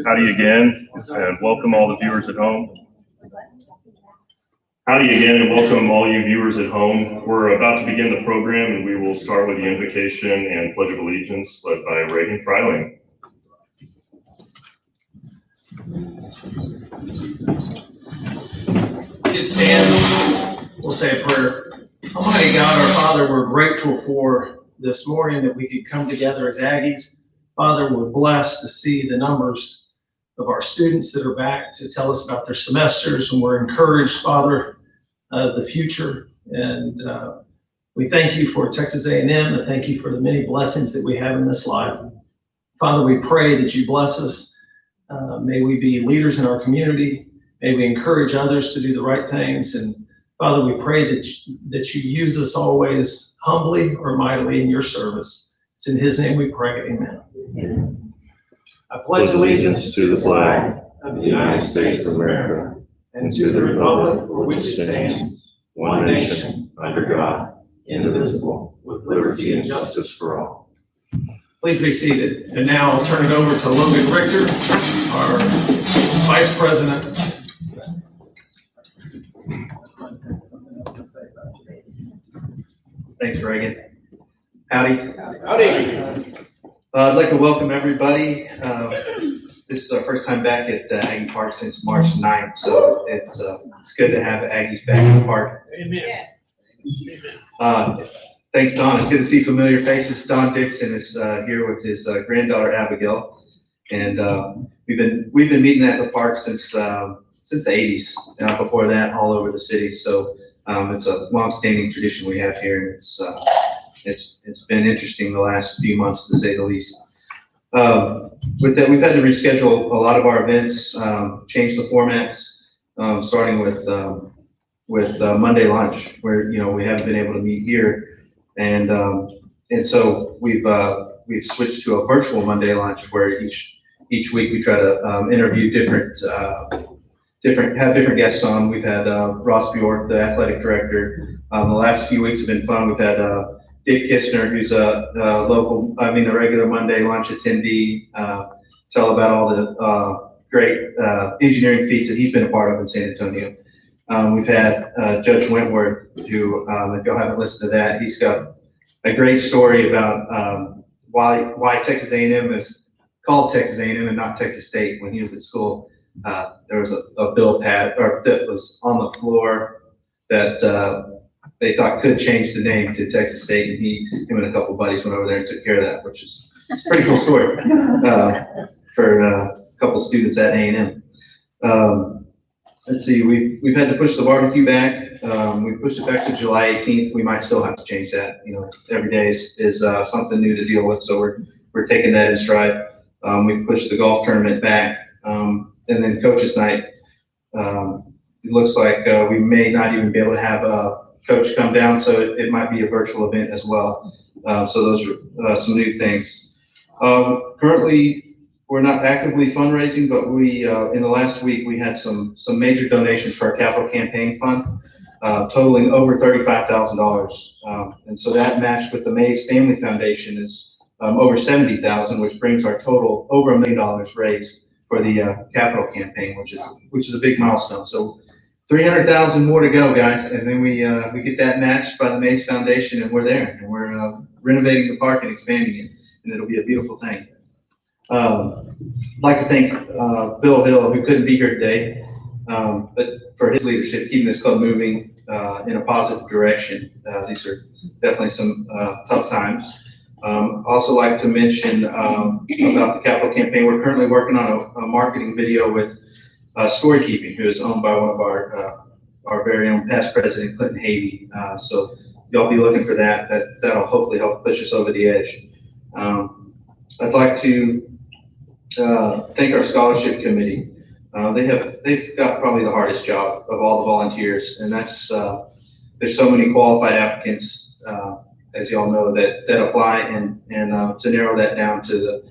Howdy again, and welcome all the viewers at home. Howdy again, and welcome all you viewers at home. We're about to begin the program, and we will start with the invocation and Pledge of Allegiance led by Reagan Freiling. Please stand. We'll say a prayer. Almighty God, our Father, we're grateful for this morning that we could come together as Aggies. Father, we're blessed to see the numbers of our students that are back to tell us about their semesters, and we're encouraged, Father, the future. And we thank you for Texas A&M, and thank you for the many blessings that we have in this life. Father, we pray that you bless us. May we be leaders in our community. May we encourage others to do the right things. And Father, we pray that you use us always humbly or mightily in your service. It's in his name we pray. Amen. I pledge allegiance to the flag of the United States of America and to the republic for which it stands, one nation, under God, indivisible, with liberty and justice for all. Please be seated. And now I'll turn it over to Logan Richter, our Vice President. Thanks, Reagan. Howdy. Howdy. I'd like to welcome everybody. This is our first time back at Aggie Park since March 9th, so it's good to have Aggies back in the park. Amen. Yes. Thanks, Don. It's good to see familiar faces. Don Dixon is here with his granddaughter Abigail, and we've been meeting at the park since the 80s. Before that, all over the city. So it's a long-standing tradition we have here, and it's been interesting the last few months, to say the least. With that, we've had to reschedule a lot of our events, change the formats, starting with Monday lunch, where we haven't been able to meet here, and so we've switched to a virtual Monday lunch, where each week we try to interview different guests on. We've had Ross Bjork, the athletic director. The last few weeks have been fun. We've had Dick Kistner, who's a regular Monday lunch attendee, tell about all the great engineering feats that he's been a part of in San Antonio. We've had Judge Wentworth, who, if y'all haven't listened to that, he's got a great story about why Texas A&M is called Texas A&M and not Texas State. When he was at school, there was a bill that was on the floor that they thought could change the name to Texas State, and him and a couple buddies went over there and took care of that, which is a pretty cool story for a couple students at A&M. Let's see, we've had to push the barbecue back. We pushed it back to July 18th. We might still have to change that. Every day is something new to deal with, so we're taking that in stride. We've pushed the golf tournament back, and then Coaches Night. It looks like we may not even be able to have a coach come down, so it might be a virtual event as well. So those are some new things. Currently, we're not actively fundraising, but we in the last week we had some major donations for our capital campaign fund, totaling over $35,000. And so that matched with the Mays Family Foundation is over $70,000, which brings our total over $1 million raised for the capital campaign, which is a big milestone. So 300,000 more to go, guys, and then we get that matched by the Mays Foundation, and we're there, and we're renovating the park and expanding it, and it'll be a beautiful thing. I'd like to thank Bill Hill, who couldn't be here today, but for his leadership, keeping this club moving in a positive direction. These are definitely some tough times. Also like to mention about the capital campaign. We're currently working on a marketing video with Storykeeping, who is owned by one of our very own past president, Clinton Havey. So y'all be looking for that. That'll hopefully help push us over the edge. I'd like to thank our scholarship committee. They've got probably the hardest job of all the volunteers, and that's there's so many qualified applicants, as y'all know, that apply, and to narrow that down to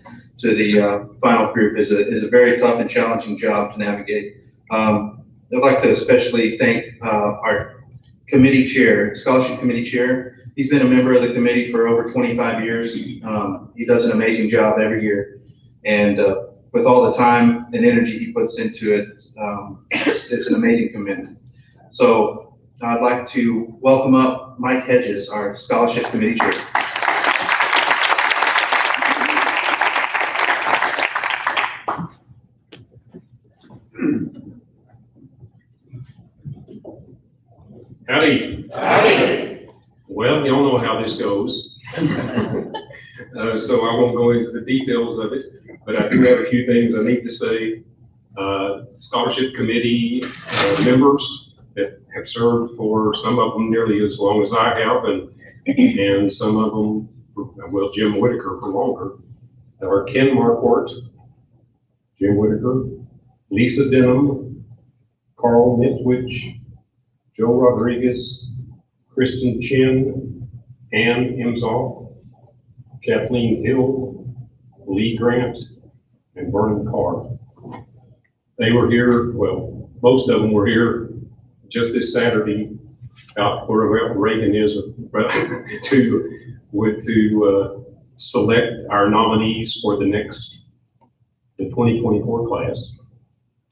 the final group is a very tough and challenging job to navigate. I'd like to especially thank our committee chair, scholarship committee chair. He's been a member of the committee for over 25 years. He does an amazing job every year. And with all the time and energy he puts into it, it's an amazing commitment. So I'd like to welcome up Mike Hedges, our scholarship committee chair. Howdy. Howdy. Well, y'all know how this goes. So I won't go into the details of it, but I do have a few things I need to say. Scholarship committee members that have served for some of them nearly as long as I have, and some of them, well, Jim Whitaker for longer, are Ken Marquardt, Jim Whitaker, Lisa Denham, Carl Nitwich, Joe Rodriguez, Kristen Chin, Ann Imzoff, Kathleen Hill, Lee Grant, and Vernon Carr. They were here, well, most of them were here just this Saturday out where Reagan is to select our nominees for the 2024 class.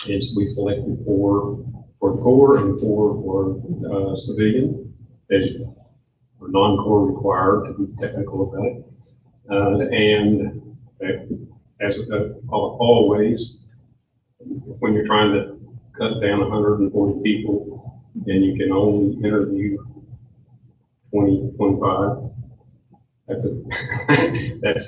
And we selected four for Corps and four for civilian, as or non-Corps required to be technical about it. And as always, when you're trying to cut down 140 people and you can only interview 20, 25, that's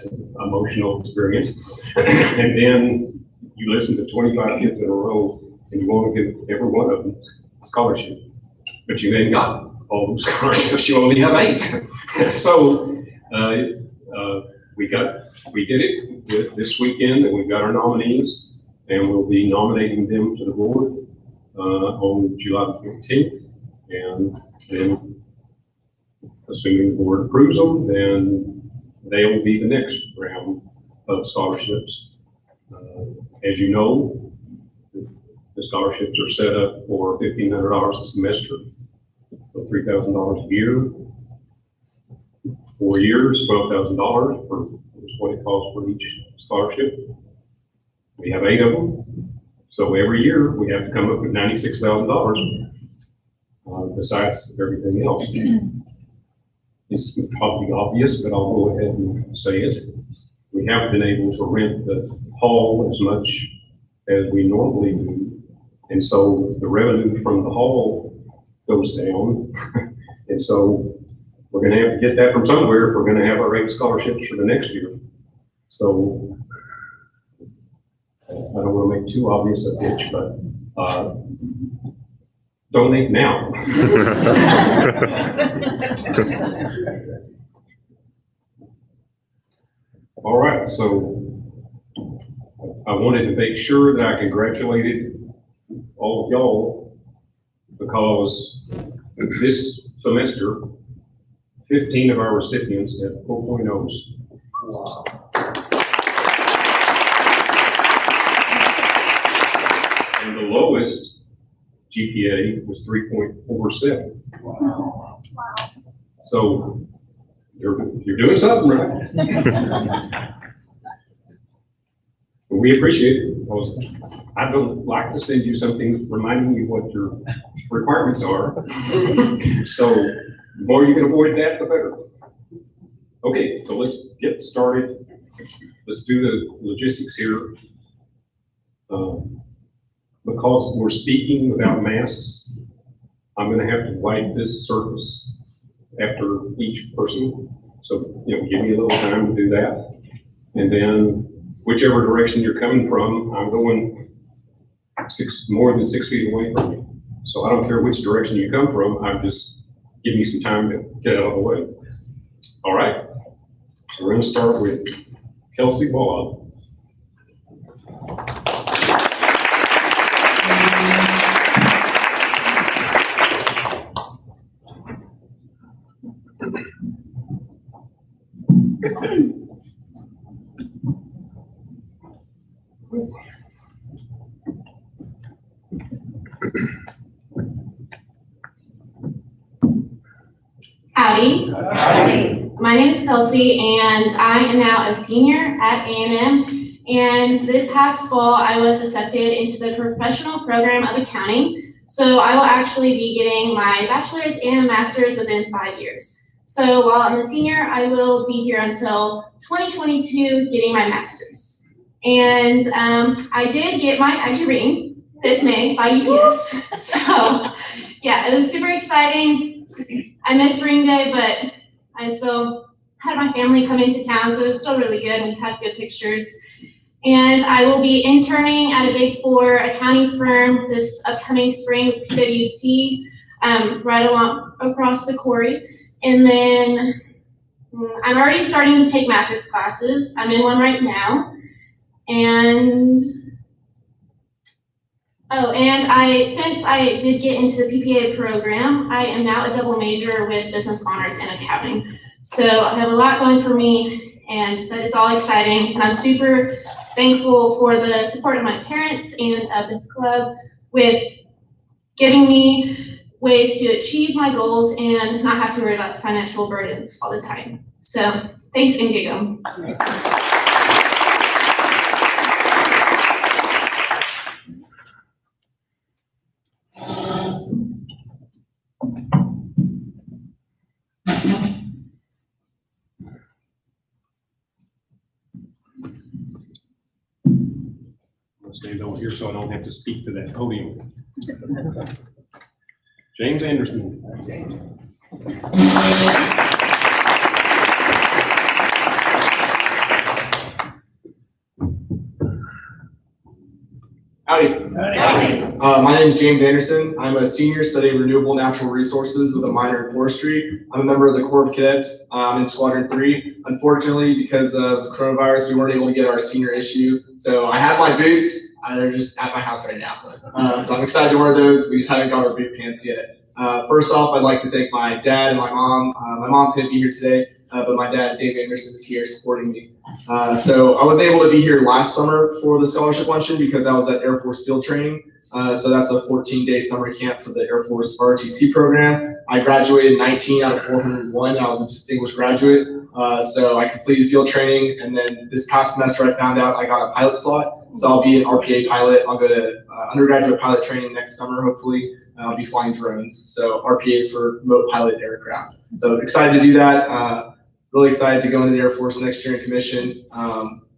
an emotional experience. And then you listen to 25 kids in a row and you want to give every one of them a scholarship, but you ain't got all those scholarships, you only have 8. So we did it this weekend, and we've got our nominees, and we'll be nominating them to the board on July 14th, and then assuming the board approves them, then they will be the next round of scholarships. As you know, the scholarships are set up for $1,500 a semester, so $3,000 a year. 4 years, $12,000 is what it costs for each scholarship. We have 8 of them, so every year we have to come up with $96,000 besides everything else. It's probably obvious, but I'll go ahead and say it. We haven't been able to rent the hall as much as we normally do, and so the revenue from the hall goes down. And so we're going to have to get that from somewhere if we're going to have our 8 scholarships for the next year. So I don't want to make too obvious a pitch, but donate now. All right, so I wanted to make sure that I congratulated all of y'all, because this semester, 15 of our recipients had 4.0s. Wow. And the lowest GPA was 3.47. Wow. So you're doing something right. We appreciate it, because I don't like to send you something reminding you what your requirements are. So the more you can avoid that, the better. Okay, so let's get started. Let's do the logistics here. Because we're speaking without masks, I'm going to have to wipe this surface after each person. So, give me a little time to do that. And then whichever direction you're coming from, I'm going more than 6 feet away from you. So I don't care which direction you come from, I'm just give me some time to get out of the way. All right, so we're going to start with Kelsey Ball. Howdy. My name is Kelsey, and I am now a senior at A&M. And this past fall, I was accepted into the professional program of accounting. So I will actually be getting my bachelor's and master's within 5 years. So while I'm a senior, I will be here until 2022 getting my master's. And I did get my Ivy ring this May by UPS. So yeah, it was super exciting. I missed ring day, but I still had my family come into town, so it was still really good. We had good pictures. And I will be interning at a Big Four accounting firm this upcoming spring with PwC, right along across the quarry. And then I'm already starting to take master's classes. I'm in one right now. And since I did get into the PPA program, I am now a double major with business honors and accounting. So I have a lot going for me, but it's all exciting. And I'm super thankful for the support of my parents and of this club with giving me ways to achieve my goals and not have to worry about financial burdens all the time. So thanks, Indigo. Stand over here so I don't have to speak to that podium. James Anderson. Howdy. My name is James Anderson. I'm a senior studying renewable natural resources with a minor in forestry. I'm a member of the Corps of Cadets in Squadron 3. Unfortunately, because of coronavirus, we weren't able to get our senior issue. So I have my boots. They're just at my house right now. So I'm excited to wear those. We just haven't got our boot pants yet. First off, I'd like to thank my dad and my mom. My mom couldn't be here today, but my dad, Dave Anderson, is here supporting me. So I was able to be here last summer for the scholarship luncheon because I was at Air Force field training. So that's a 14-day summer camp for the Air Force ROTC program. I graduated 19 out of 401. I was a distinguished graduate. So I completed field training, and then this past semester I found out I got a pilot slot. So I'll be an RPA pilot. I'll go to undergraduate pilot training next summer, hopefully. I'll be flying drones. So RPA is for remote pilot aircraft. So excited to do that. Really excited to go into the Air Force next year in commission.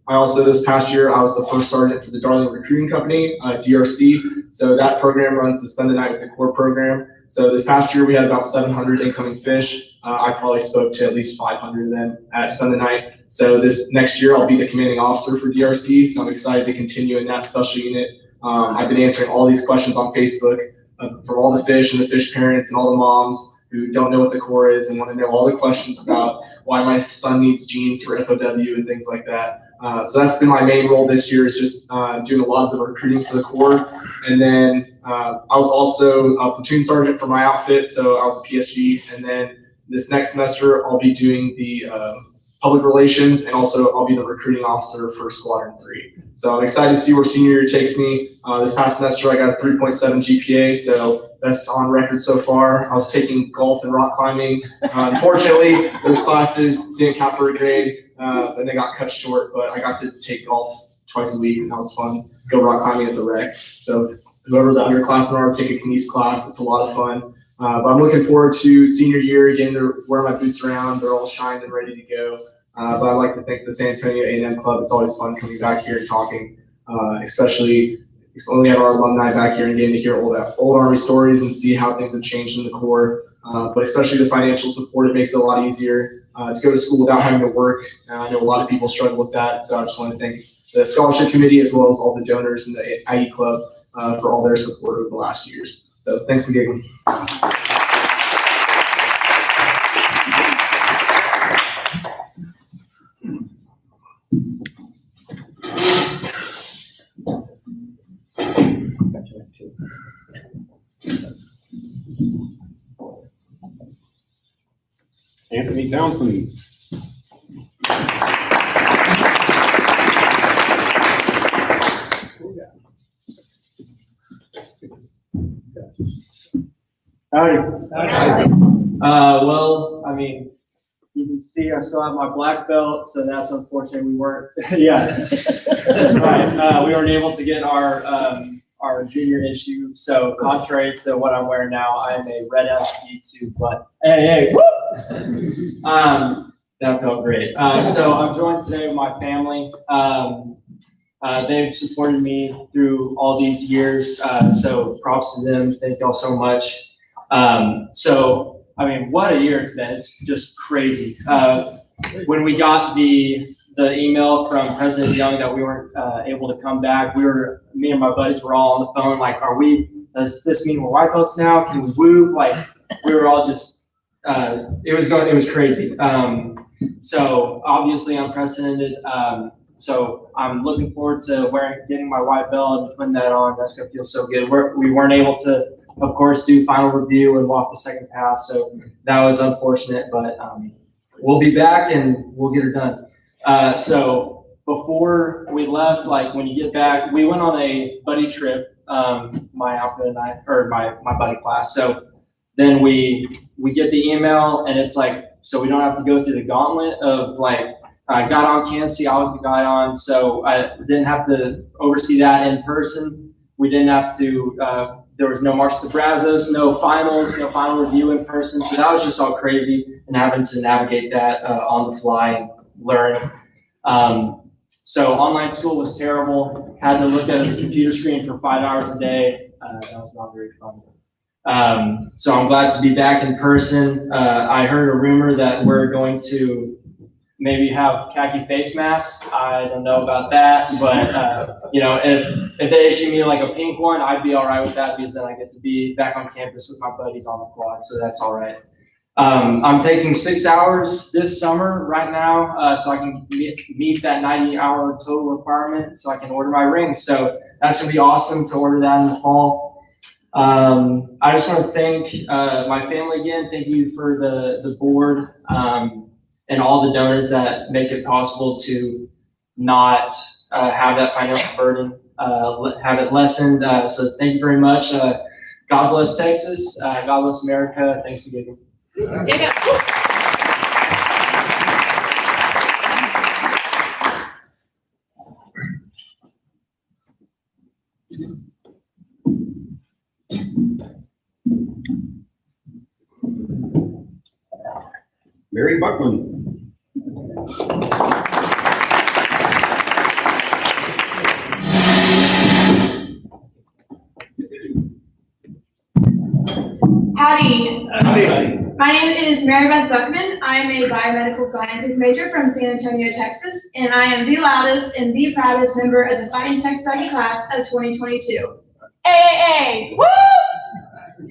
I also, this past year, I was the first sergeant for the Darling Recruiting Company, DRC. So that program runs the Spend the Night with the Corps program. So this past year, we had about 700 incoming fish. I probably spoke to at least 500 of them at Spend the Night. So this next year, I'll be the commanding officer for DRC. So I'm excited to continue in that special unit. I've been answering all these questions on Facebook from all the fish and the fish parents and all the moms who don't know what the Corps is and want to know all the questions about why my son needs jeans for FOW and things like that. So that's been my main role this year, is just doing a lot of the recruiting for the Corps. And then I was also a platoon sergeant for my outfit, so I was a PSG. And then this next semester, I'll be doing the public relations, and also I'll be the recruiting officer for Squadron 3. So I'm excited to see where senior year takes me. This past semester, I got a 3.7 GPA, so that's on record so far. I was taking golf and rock climbing. Unfortunately, those classes didn't count for a grade, and they got cut short, but I got to take golf twice a week, and that was fun. Go rock climbing at the rec. So whoever the underclassmen are, take a Knies class. It's a lot of fun. But I'm looking forward to senior year, getting to wear my boots around. They're all shined and ready to go. But I'd like to thank the San Antonio A&M Club. It's always fun coming back here and talking, especially when we have our alumni back here and getting to hear old Army stories and see how things have changed in the Corps. But especially the financial support, it makes it a lot easier to go to school without having to work. I know a lot of people struggle with that, so I just want to thank the scholarship committee as well as all the donors in the Aggie Club for all their support over the last years. So thanks again. Anthony Townsend. Howdy. Well, I mean, you can see I still have my black belt, so that's unfortunate. We weren't, yeah, that's right. We weren't able to get our junior issue. So contrary to what I'm wearing now, I am a red SB2, but hey, woo! That felt great. So I'm joined today with my family. They've supported me through all these years, so props to them. Thank y'all so much. So, I mean, what a year it's been. It's just crazy. When we got the email from President Young that we weren't able to come back, me and my buddies were all on the phone, like, does this mean we're white belts now? Can we whoop? Like, we were all just, it was crazy. So obviously unprecedented. So I'm looking forward to getting my white belt and putting that on. That's gonna feel so good. We weren't able to, of course, do final review and walk the second pass, so that was unfortunate, but we'll be back and we'll get her done. So before we left, like when you get back, we went on a buddy trip, my outfit and I, or my buddy class. So then we get the email and it's like, so we don't have to go through the gauntlet of like, I got on Kansas, I was the guy on, so I didn't have to oversee that in person. We didn't have to, there was no March to Brazos, no finals, no final review in person. So that was just all crazy and having to navigate that on the fly and learn. So online school was terrible. Had to look at a computer screen for 5 hours a day. That was not very fun. So I'm glad to be back in person. I heard a rumor that we're going to maybe have khaki face masks. I don't know about that, but you know, if they issue me like a pink one, I'd be all right with that because then I get to be back on campus with my buddies on the quad, so that's all right. I'm taking 6 hours this summer right now, so I can meet that 90-hour total requirement, so I can order my rings. So that's gonna be awesome to order that in the fall. I just want to thank my family again. Thank you for the board. And all the donors that make it possible to not have that financial burden, have it lessened. So thank you very much. God bless Texas. God bless America. Thanks again. Mary Buckman. Howdy. My name is Mary Beth Buckman. I am a biomedical sciences major from San Antonio, Texas, and I am the loudest and the proudest member of the Fighting Texas class of 2022. AAA! Woo!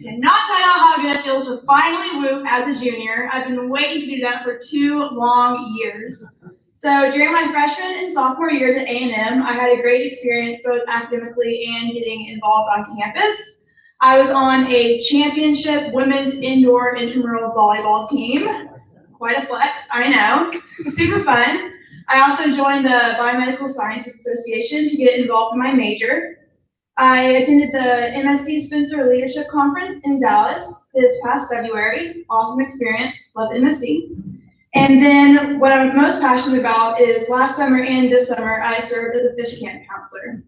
Cannot tell y'all how good it feels to finally whoop as a junior. I've been waiting to do that for 2 long years. So during my freshman and sophomore years at A&M, I had a great experience both academically and getting involved on campus. I was on a championship women's indoor intramural volleyball team. Quite a flex, I know. Super fun. I also joined the Biomedical Sciences Association to get involved in my major. I attended the MSC Spencer Leadership Conference in Dallas this past February. Awesome experience, love MSC. And then what I'm most passionate about is last summer and this summer, I served as a fish camp counselor.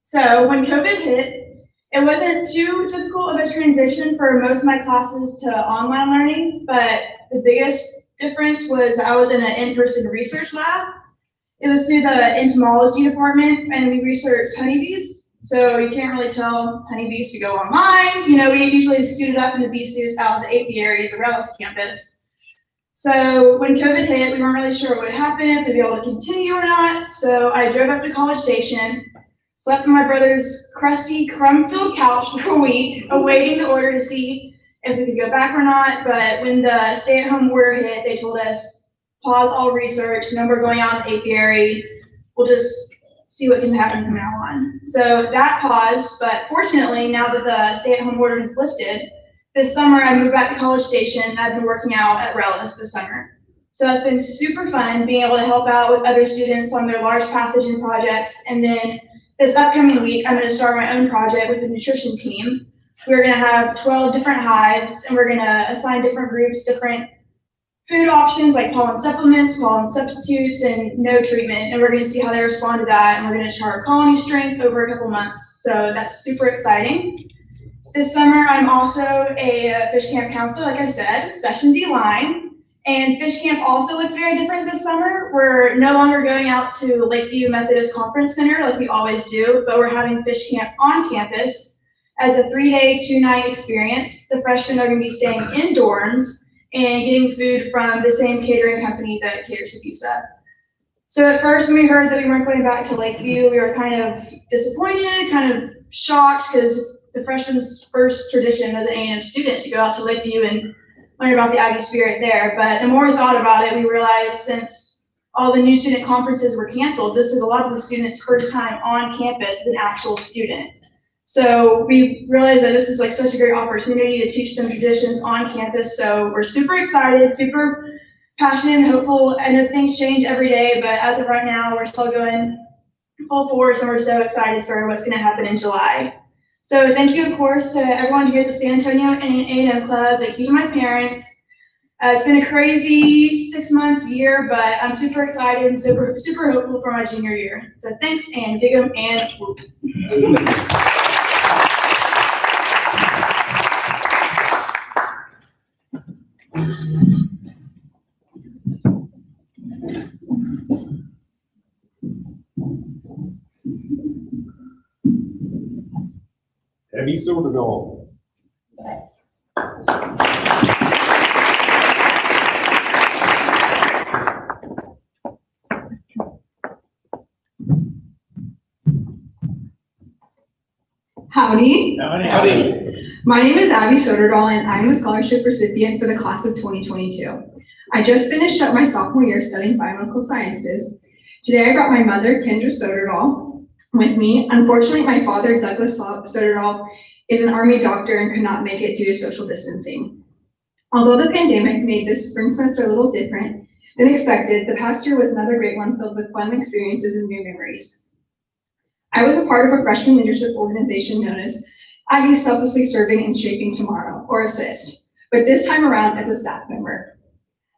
So when COVID hit, it wasn't too difficult of a transition for most of my classes to online learning, but the biggest difference was I was in an in-person research lab. It was through the entomology department, and we researched honeybees. So you can't really tell honeybees to go online. You know, we usually suited up in the bee suits out of the apiary, the RELLIS campus. So when COVID hit, we weren't really sure what would happen, if we'd be able to continue or not. So I drove up to College Station, slept on my brother's crusty, crumb-filled couch for a week, awaiting the order to see if we could go back or not. But when the stay-at-home order hit, they told us, pause all research, no more going out in the apiary. We'll just see what can happen from now on. So that paused, but fortunately, now that the stay-at-home order is lifted, this summer I moved back to College Station, and I've been working out at RELLIS this summer. So it's been super fun being able to help out with other students on their large pathogen projects. And then this upcoming week, I'm going to start my own project with the nutrition team. We're gonna have 12 different hives, and we're gonna assign different groups different food options like pollen supplements, pollen substitutes, and no treatment. And we're gonna see how they respond to that, and we're gonna chart colony strength over a couple months. So that's super exciting. This summer, I'm also a fish camp counselor, like I said, Session D line. And fish camp also looks very different this summer. We're no longer going out to Lakeview Methodist Conference Center like we always do, but we're having fish camp on campus as a 3-day, 2-night experience. The freshmen are gonna be staying in dorms and getting food from the same catering company that caters to Visa. So at first, when we heard that we weren't going back to Lakeview, we were kind of disappointed, kind of shocked, because it's the freshman's first tradition as an A&M student to go out to Lakeview and learn about the Aggie spirit there. But the more we thought about it, we realized since all the new student conferences were canceled, this is a lot of the students' first time on campus as an actual student. So we realized that this is like such a great opportunity to teach them traditions on campus. So we're super excited, super passionate and hopeful. I know things change every day, but as of right now, we're still going full force, and we're so excited for what's gonna happen in July. So thank you, of course, to everyone here at the San Antonio A&M Club. Thank you to my parents. It's been a crazy 6 months, year, but I'm super excited and super hopeful for my junior year. So thanks, and dig 'em and whoop. Abby Silverdoll. Howdy. Howdy. My name is Abby Soderdahl, and I'm a scholarship recipient for the class of 2022. I just finished up my sophomore year studying biomedical sciences. Today I brought my mother, Kendra Soderdahl, with me. Unfortunately, my father, Douglas Soderdahl, is an Army doctor and could not make it due to social distancing. Although the pandemic made this spring semester a little different than expected, the past year was another great one filled with fun experiences and new memories. I was a part of a freshman leadership organization known as Aggie Selflessly Serving and Shaping Tomorrow, or ASSIST, but this time around as a staff member.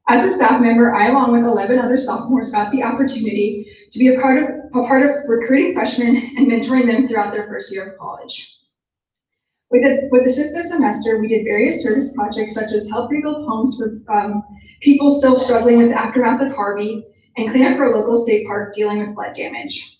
As a staff member, I, along with 11 other sophomores, got the opportunity to be a part of recruiting freshmen and mentoring them throughout their first year of college. With ASSIST this semester, we did various service projects such as help rebuild homes for people still struggling with the aftermath of Harvey and clean up our local state park dealing with flood damage.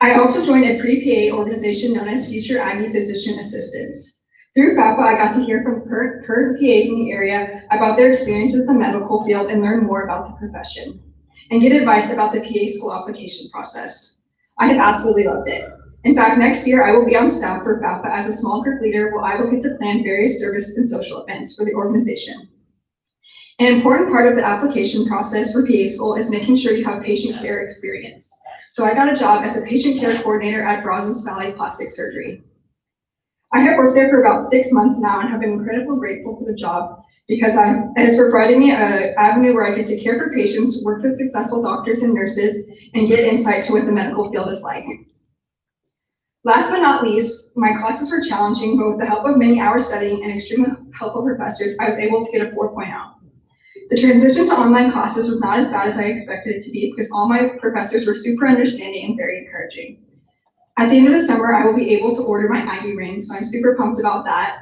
I also joined a pre-PA organization known as Future Aggie Physician Assistants. Through FAPA, I got to hear from current PAs in the area about their experiences in the medical field and learn more about the profession, and get advice about the PA school application process. I have absolutely loved it. In fact, next year I will be on staff for FAPA as a small group leader, where I will get to plan various service and social events for the organization. An important part of the application process for PA school is making sure you have patient care experience. So I got a job as a patient care coordinator at Brazos Valley Plastic Surgery. I have worked there for about 6 months now and have been incredibly grateful for the job because it has provided me an avenue where I get to care for patients, work with successful doctors and nurses, and get insight to what the medical field is like. Last but not least, my classes were challenging, but with the help of many hours studying and extremely helpful professors, I was able to get a 4.0. The transition to online classes was not as bad as I expected it to be because all my professors were super understanding and very encouraging. At the end of the summer, I will be able to order my Aggie ring, so I'm super pumped about that.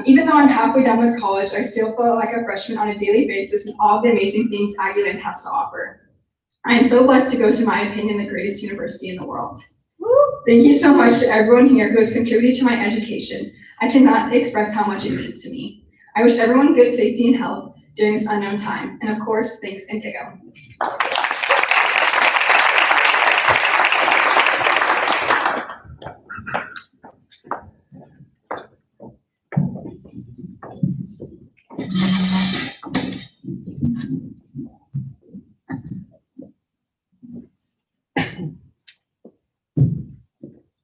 Even though I'm halfway done with college, I still feel like a freshman on a daily basis and all of the amazing things Aggieland has to offer. I am so blessed to go to, my opinion, the greatest university in the world. Thank you so much to everyone here who has contributed to my education. I cannot express how much it means to me. I wish everyone good safety and health during this unknown time. And of course, thanks and kick out.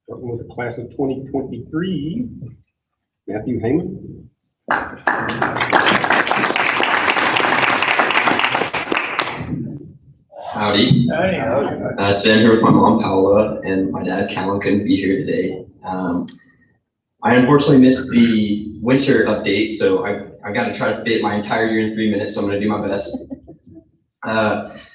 Starting with the class of 2023, Matthew Heyman. Howdy. Today I'm here with my mom, Paola, and my dad, Callan, couldn't be here today. I unfortunately missed the winter update, so I got to try to fit my entire year in 3 minutes, so I'm going to do my best.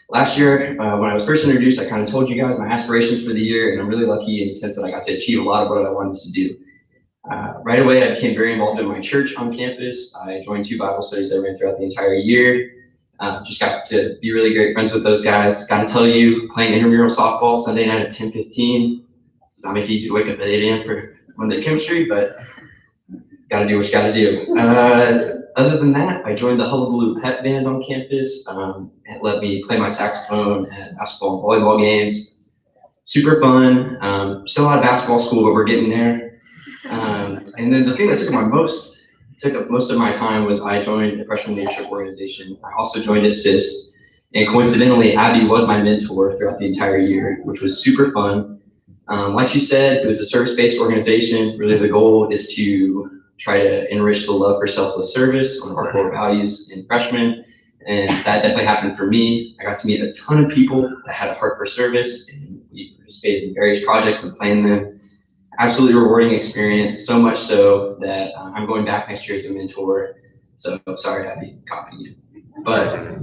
Last year, when I was first introduced, I kind of told you guys my aspirations for the year, and I'm really lucky in the sense that I got to achieve a lot of what I wanted to do. Right away, I became very involved in my church on campus. I joined 2 Bible studies that ran throughout the entire year. Just got to be really great friends with those guys. Got to tell you, playing intramural softball Sunday night at 10:15 does not make it easy to wake up at 8 a.m. for Monday chemistry, but got to do what you got to do. Other than that, I joined the Hullabaloo Pep Band on campus. It let me play my saxophone at basketball and volleyball games. Super fun. Still out of basketball school, but we're getting there. And then the thing that took up most of my time was I joined the freshman leadership organization. I also joined Assist, and coincidentally, Abby was my mentor throughout the entire year, which was super fun. Like you said, it was a service-based organization. Really, the goal is to try to enrich the love for selfless service, one of our core values in freshmen, and that definitely happened for me. I got to meet a ton of people that had a heart for service, and we participated in various projects and planned them. Absolutely rewarding experience, so much so that I'm going back next year as a mentor. So sorry, Abby, copying you. But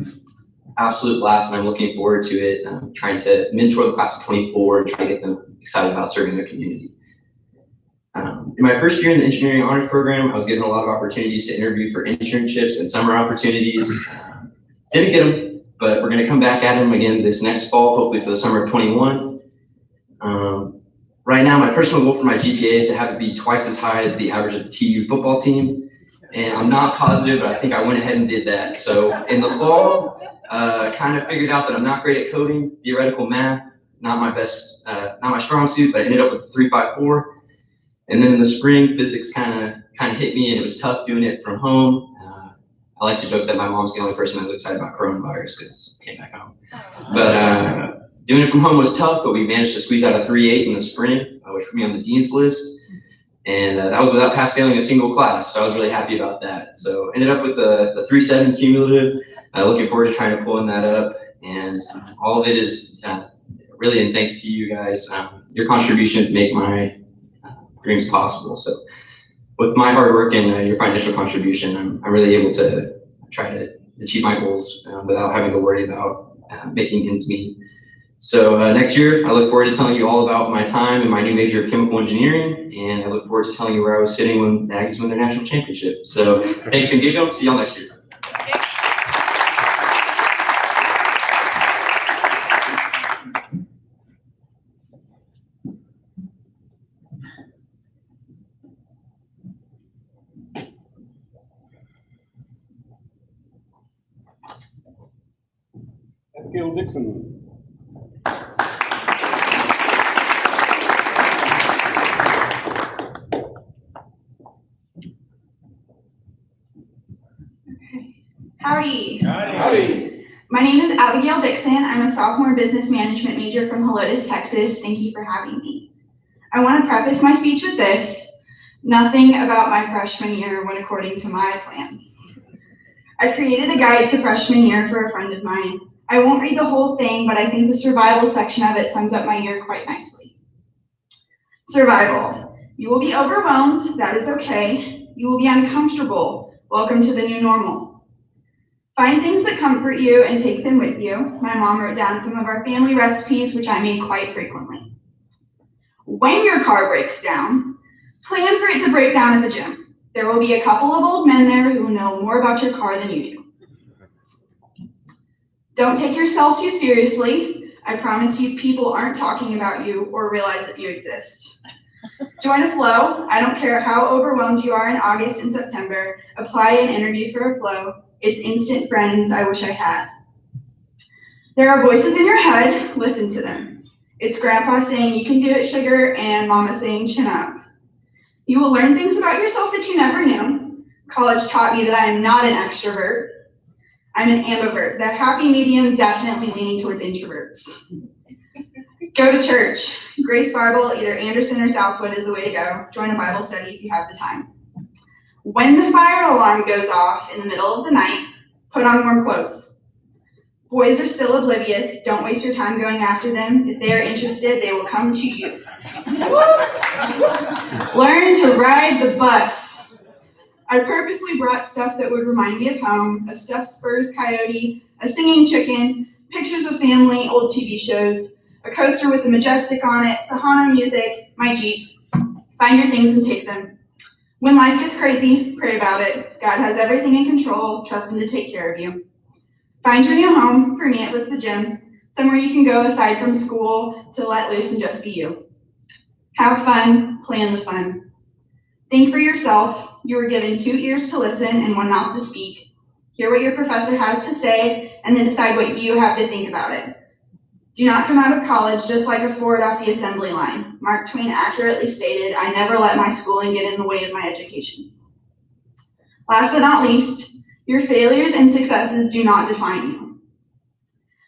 absolute blast, and I'm looking forward to it. I'm trying to mentor the class of 24 and try to get them excited about serving their community. In my first year in the engineering honors program, I was given a lot of opportunities to interview for internships and summer opportunities. Didn't get them, but we're going to come back at them again this next fall, hopefully for the summer of 21. Right now, my personal goal for my GPA is to have it be twice as high as the average of the TU football team. And I'm not positive, but I think I went ahead and did that. So in the fall, kind of figured out that I'm not great at coding, theoretical math, not my strong suit, but I ended up with a 3.54. And then in the spring, physics kind of hit me, and it was tough doing it from home. I like to joke that my mom's the only person that was excited about coronavirus because I came back home. But doing it from home was tough, but we managed to squeeze out a 3.8 in the spring, which put me on the dean's list. And that was without pass failing a single class, so I was really happy about that. So ended up with the 3.7 cumulative. Looking forward to trying to pulling that up. And all of it is really in thanks to you guys. Your contributions make my dreams possible. So with my hard work and your financial contribution, I'm really able to try to achieve my goals without having to worry about making ends meet. So next year, I look forward to telling you all about my time in my new major of chemical engineering, and I look forward to telling you where I was sitting when the Aggies won their national championship. So thanks and Gigo. See y'all next year. Abigail Dixon. Howdy. Howdy. My name is Abigail Dixon. I'm a sophomore business management major from Helotes, Texas. Thank you for having me. I want to preface my speech with this. Nothing about my freshman year went according to my plan. I created a guide to freshman year for a friend of mine. I won't read the whole thing, but I think the survival section of it sums up my year quite nicely. Survival. You will be overwhelmed. That is okay. You will be uncomfortable. Welcome to the new normal. Find things that comfort you and take them with you. My mom wrote down some of our family recipes, which I made quite frequently. When your car breaks down, plan for it to break down at the gym. There will be a couple of old men there who know more about your car than you do. Don't take yourself too seriously. I promise you people aren't talking about you or realize that you exist. Join a flow. I don't care how overwhelmed you are in August and September. Apply and interview for a flow. It's instant friends I wish I had. There are voices in your head. Listen to them. It's grandpa saying you can do it, sugar, and mama saying chin up. You will learn things about yourself that you never knew. College taught me that I am not an extrovert. I'm an ambivert, that happy medium, definitely leaning towards introverts. Go to church. Grace Bible, either Anderson or Southwood is the way to go. Join a Bible study if you have the time. When the fire alarm goes off in the middle of the night, put on warm clothes. Boys are still oblivious. Don't waste your time going after them. If they are interested, they will come to you. Learn to ride the bus. I purposely brought stuff that would remind me of home, a stuffed Spurs coyote, a singing chicken, pictures of family, old TV shows, a coaster with the Majestic on it, Tejano music, my Jeep. Find your things and take them. When life gets crazy, pray about it. God has everything in control. Trust him to take care of you. Find your new home. For me, it was the gym. Somewhere you can go aside from school to let loose and just be you. Have fun. Plan the fun. Think for yourself. You were given 2 ears to listen and 1 mouth to speak. Hear what your professor has to say, and then decide what you have to think about it. Do not come out of college just like a Ford off the assembly line. Mark Twain accurately stated, "I never let my schooling get in the way of my education." Last but not least, your failures and successes do not define you.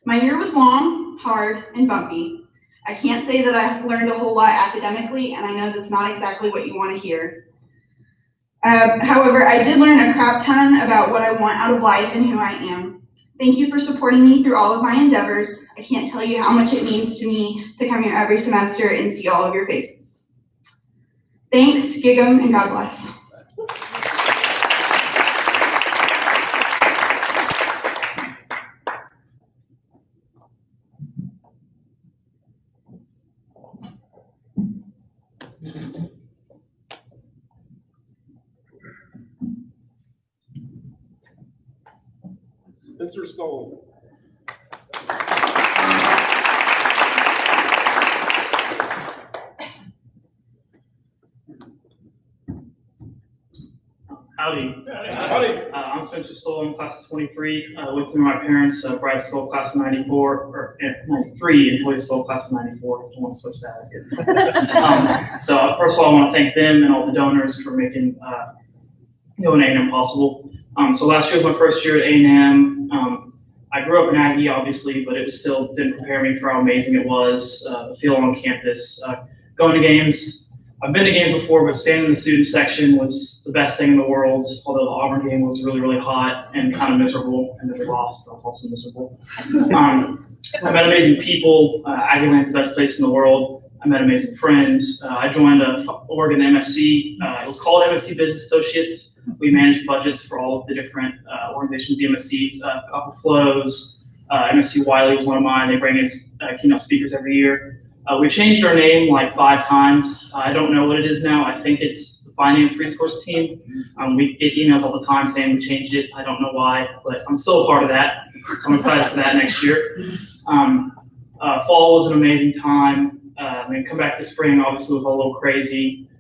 My year was long, hard, and bumpy. I can't say that I learned a whole lot academically, and I know that's not exactly what you want to hear. However, I did learn a crap ton about what I want out of life and who I am. Thank you for supporting me through all of my endeavors. I can't tell you how much it means to me to come here every semester and see all of your faces. Thanks, Gig'em, and God bless. Spencer Stoll. Howdy. I'm Spencer Stoll. I'm class of 23. With me, my parents, Brad Stoll, class of 94, or 93, and Toya Stoll, class of 94. I don't want to switch that again. So first of all, I want to thank them and all the donors for making going to A&M possible. So last year was my first year at A&M. I grew up in Aggie, obviously, but it was still didn't prepare me for how amazing it was. The feel on campus, going to games. I've been to games before, but standing in the student section was the best thing in the world. Although the Auburn game was really, really hot and kind of miserable, and then we lost. That was also miserable. I met amazing people. Aggieland's the best place in the world. I met amazing friends. I joined Oregon MSC. It was called MSC Business Associates. We managed budgets for all of the different organizations, the MSC, Copper Flows, MSC Wiley was one of mine. They bring in keynote speakers every year. We changed our name like 5 times. I don't know what it is now. I think it's the Finance Resource Team. We get emails all the time saying we changed it. I don't know why, but I'm still a part of that. So I'm excited for that next year. Fall was an amazing time. Come back this spring, obviously, was a little crazy.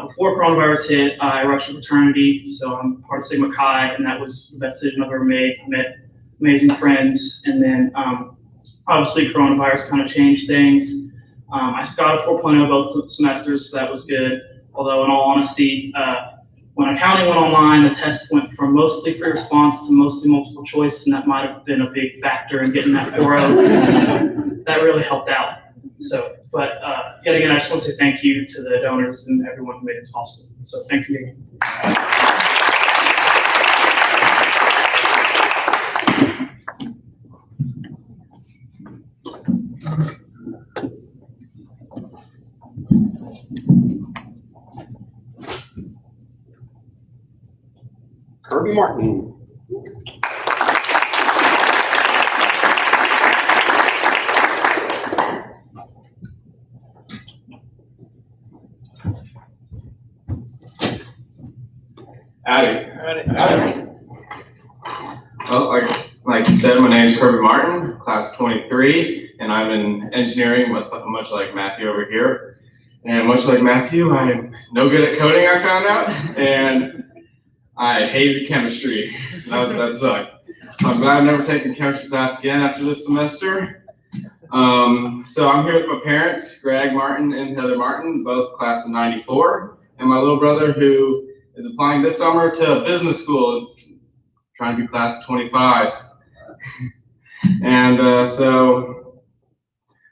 Before coronavirus hit, I rushed a fraternity, so I'm part of Sigma Chi, and that was the best decision I've ever made. I met amazing friends, and then obviously coronavirus kind of changed things. I got a 4.0 both semesters, so that was good. Although, in all honesty, when accounting went online, the tests went from mostly free response to mostly multiple choice, and that might have been a big factor in getting that 4.0. That really helped out. So, but yet again, I just want to say thank you to the donors and everyone who made this possible. So, thanks again. Kirby Martin. Howdy. Well, like you said, my name is Kirby Martin, class 23, and I'm in engineering, much like Matthew over here. And much like Matthew, I'm no good at coding, I found out, and I hated chemistry. That sucked. So I'm glad I've never taken chemistry class again after this semester. So I'm here with my parents, Greg Martin and Heather Martin, both class of 94, and my little brother who is applying this summer to business school, trying to be class of 25. And so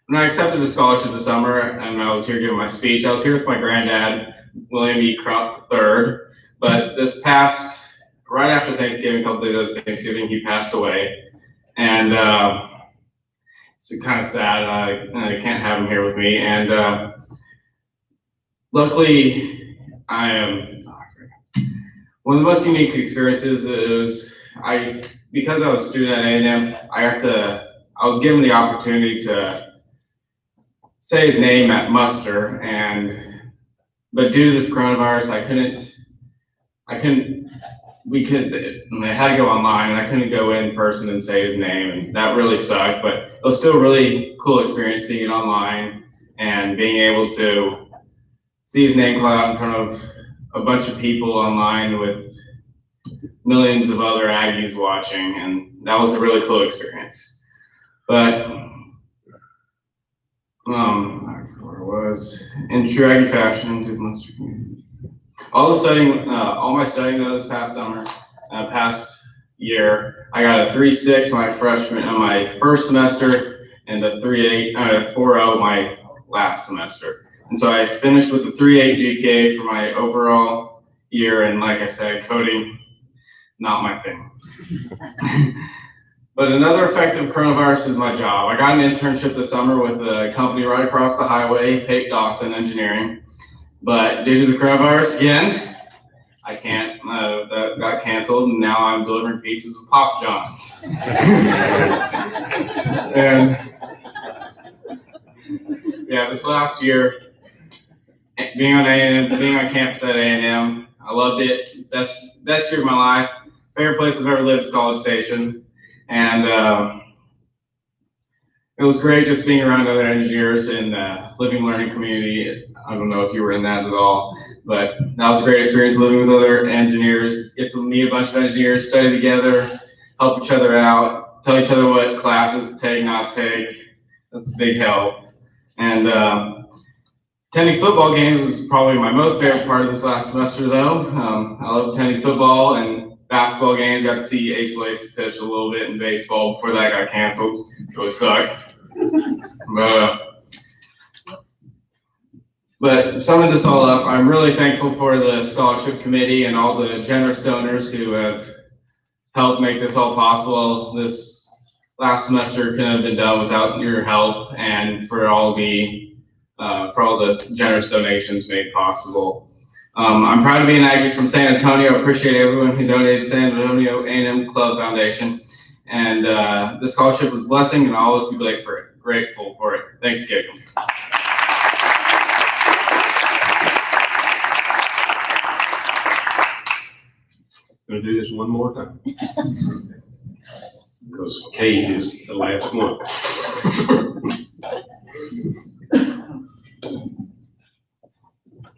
when I accepted the scholarship this summer and I was here giving my speech, I was here with my granddad, William E. Crop III. But this past, right after Thanksgiving, a couple days after Thanksgiving, he passed away. And it's kind of sad. I can't have him here with me. And luckily, one of the most unique experiences is because I was a student at A&M, I was given the opportunity to say his name at muster, but due to this coronavirus, I had to go online and I couldn't go in person and say his name, and that really sucked, but it was still a really cool experience seeing it online and being able to see his name called out in front of a bunch of people online with millions of other Aggies watching, and that was a really cool experience. But I forgot where it was. In true Aggie fashion, all my studying though this past summer, past year, I got a 3.6 my first semester and a 4.0 my last semester. And so I finished with a 3.8 GPA for my overall year, and like I said, coding, not my thing. But another effect of coronavirus is my job. I got an internship this summer with a company right across the highway, Pape Dawson Engineering. But due to the coronavirus again, I can't, that got canceled, and now I'm delivering pizzas with Papa John's. And yeah, this last year, being on campus at A&M, I loved it. Best year of my life. Favorite place I've ever lived is College Station. And it was great just being around other engineers in the living learning community. I don't know if you were in that at all, but that was a great experience living with other engineers, get to meet a bunch of engineers, study together, help each other out, tell each other what classes to take, not take. That's a big help. And attending football games is probably my most favorite part of this last semester though. I love attending football and basketball games. Got to see Ace Lacy pitch a little bit in baseball before that got canceled. It really sucked. But summing this all up, I'm really thankful for the scholarship committee and all the generous donors who have helped make this all possible. This last semester couldn't have been done without your help, and for all the generous donations made possible. I'm proud to be an Aggie from San Antonio. I appreciate everyone who donated to San Antonio A&M Club Foundation. And this scholarship was a blessing, and I'll always be grateful for it. Thanks, Jacob. Gonna do this one more time. Because Kate is the last one.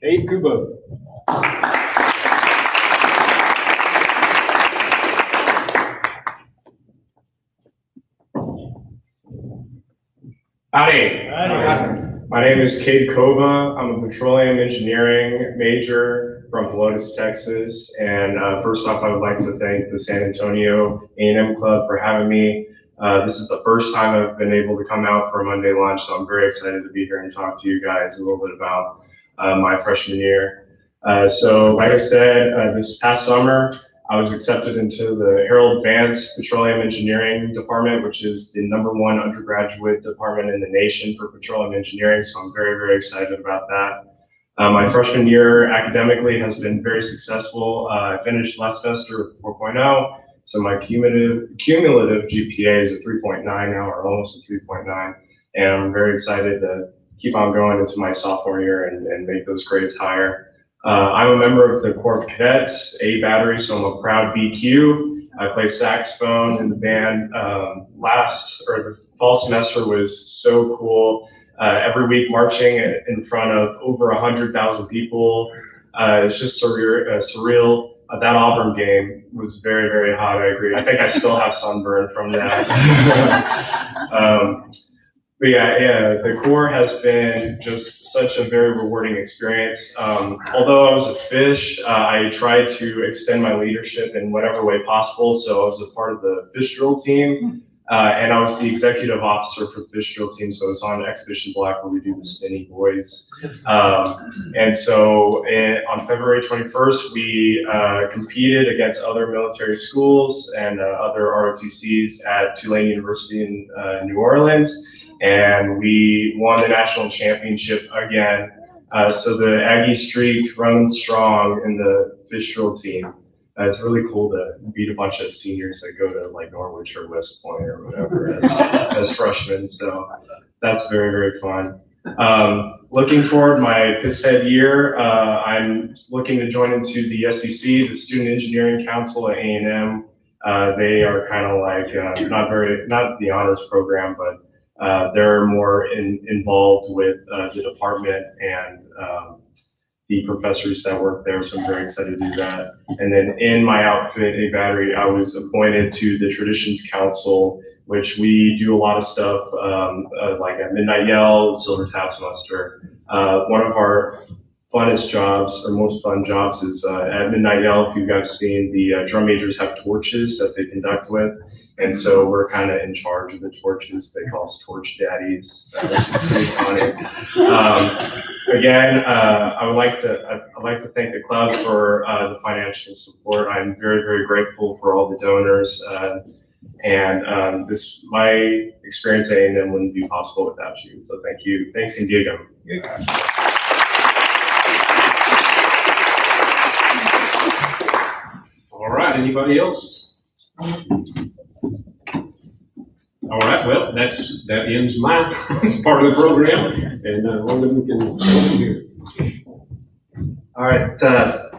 Kate Kubo. Howdy. My name is Cade Kova. I'm a petroleum engineering major from Helotes, Texas. And first off, I would like to thank the San Antonio A&M Club for having me. This is the first time I've been able to come out for a Monday lunch, so I'm very excited to be here and talk to you guys a little bit about my freshman year. So like I said, this past summer, I was accepted into the Harold Vance Petroleum Engineering Department, which is the #1 undergraduate department in the nation for petroleum engineering. So I'm very, very excited about that. My freshman year academically has been very successful. I finished last semester with 4.0. So my cumulative GPA is a 3.9 now, or almost a 3.9. And I'm very excited to keep on going into my sophomore year and make those grades higher. I'm a member of the Corps of Cadets, A Battery, so I'm a proud BQ. I play saxophone in the band. The fall semester was so cool. Every week marching in front of over 100,000 people. It's just surreal. That Auburn game was very, very hot, I agree. I think I still have sunburn from that. But yeah, the Corps has been just such a very rewarding experience. Although I was a fish, I tried to extend my leadership in whatever way possible. So I was a part of the fish drill team, and I was the executive officer for the fish drill team. So I was on Expedition Black where we do the Spinny Boys. And so on February 21st, we competed against other military schools and other ROTCs at Tulane University in New Orleans. And we won the national championship again. So the Aggie streak running strong in the fish drill team. It's really cool to beat a bunch of seniors that go to like Norwich or West Point or whatever as freshmen. So that's very, very fun. Looking forward, my PISTED year, I'm looking to join into the SEC, the Student Engineering Council at A&M. They are kind of like, not the honors program, but they're more involved with the department and the professors that work there, so I'm very excited to do that. And then in my outfit, A Battery, I was appointed to the Traditions Council, which we do a lot of stuff like at Midnight Yell, Silver Taps Muster. One of our funnest jobs, or most fun jobs, is at Midnight Yell. If you guys seen, the drum majors have torches that they conduct with. And so we're kind of in charge of the torches. They call us torch daddies, which is pretty funny. Again, I'd like to thank the club for the financial support. I'm very, very grateful for all the donors. And my experience at A&M wouldn't be possible without you. So thank you. Thanks, and Diego. All right, anybody else? All right, well, that ends my part of the program, and Logan, we can go from here. All right,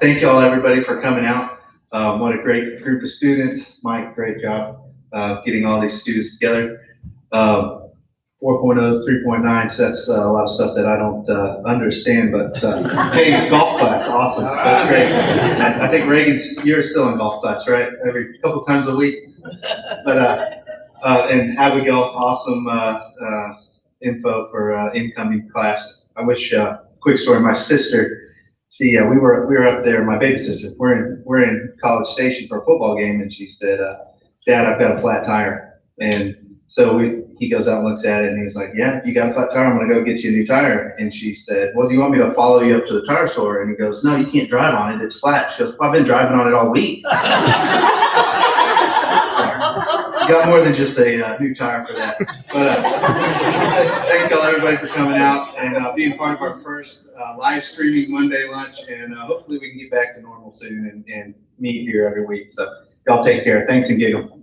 thank you all, everybody, for coming out. What a great group of students. Mike, great job getting all these students together. 4.0s, 3.9s, that's a lot of stuff that I don't understand, but James, golf class, awesome, that's great. I think Reagan's, you're still in golf class, right? Every couple times a week. But and Abigail, awesome info for incoming class. I wish, quick story, my sister, we were up there, my baby sister, we're in College Station for a football game, and she said, Dad, I've got a flat tire. And so he goes out and looks at it, and he was like, yeah, you got a flat tire, I'm gonna go get you a new tire. And she said, well, do you want me to follow you up to the tire store? And he goes, no, you can't drive on it, it's flat. She goes, well, I've been driving on it all week. Got more than just a new tire for that. But thank you all, everybody, for coming out and being part of our first live streaming Monday lunch. And hopefully we can get back to normal soon and meet here every week. So y'all take care. Thanks, and giggle.